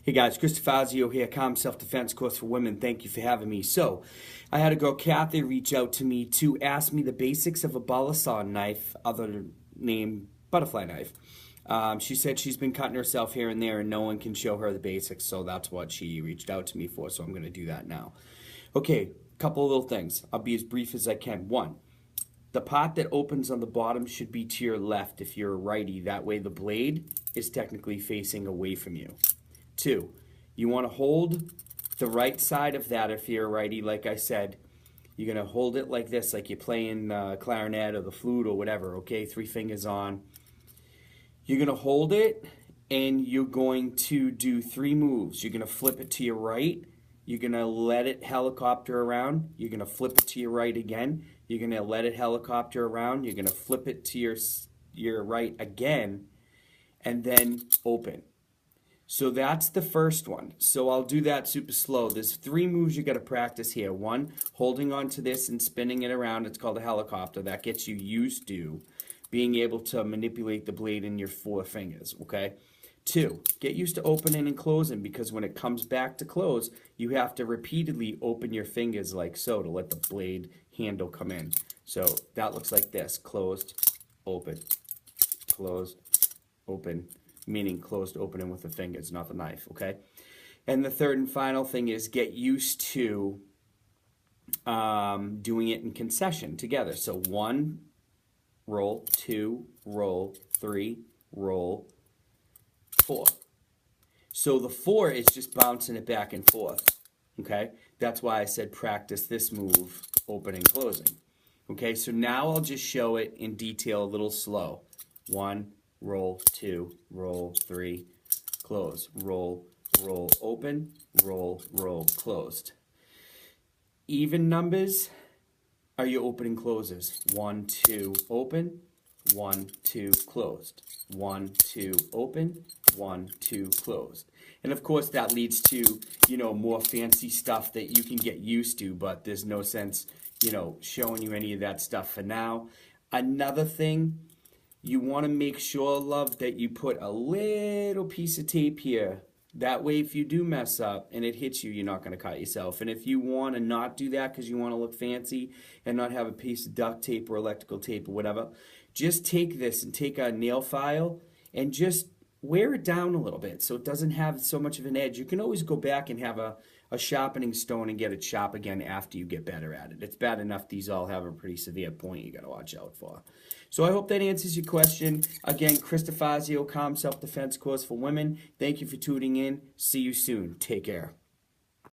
Hey guys, Chris Fazio here, Self-Defense Course for Women. Thank you for having me. So, I had a girl, Kathy, reach out to me to ask me the basics of a balisong knife, other name butterfly knife. She said she's been cutting herself here and there and no one can show her the basics, so that's what she reached out to me for, so I'm going to do that now. Okay, couple of little things. I'll be as brief as I can. One, the part that opens on the bottom should be to your left if you're a righty. That way the blade is technically facing away from you. Two, you want to hold the right side of that if you're a righty, like I said. You're going to hold it like this, like you're playing clarinet or the flute or whatever, okay? 3 fingers on. You're going to hold it, and you're going to do 3 moves. You're going to flip it to your right. You're going to let it helicopter around. You're going to flip it to your right again. You're going to let it helicopter around. You're going to flip it to your right again, and then open. So that's the first one. So I'll do that super slow. There's 3 moves you got to practice here. 1, holding on to this and spinning it around. It's called a helicopter. That gets you used to being able to manipulate the blade in your 4 fingers, okay? 2, get used to opening and closing, because when it comes back to close, you have to repeatedly open your fingers like so to let the blade handle come in. So that looks like this: closed, open, closed, open. Meaning closed, opening with the fingers, not the knife, okay? And the third and final thing is get used to doing it in concession together. So 1, roll, 2, roll, 3, roll, 4. So the 4 is just bouncing it back and forth, okay? That's why I said practice this move, opening, closing. Okay, so now I'll just show it in detail a little slow. 1, roll, 2, roll, 3, close, roll, roll, open, roll, roll, closed. Even numbers are your opening closes. 1, 2, open, 1, 2, closed, 1, 2, open, 1, 2, closed. And of course that leads to, more fancy stuff that you can get used to, but there's no sense, showing you any of that stuff for now. Another thing, you want to make sure, love, that you put a little piece of tape here. That way, if you do mess up and it hits you, you're not going to cut yourself. And if you want to not do that because you want to look fancy and not have a piece of duct tape or electrical tape or whatever, just take this and take a nail file and just wear it down a little bit so it doesn't have so much of an edge. You can always go back and have a sharpening stone and get it sharp again after you get better at it. It's bad enough these all have a pretty severe point you got to watch out for. So I hope that answers your question. Again, Chris Fazio, Calm Self-Defense Course for Women. Thank you for tuning in. See you soon. Take care.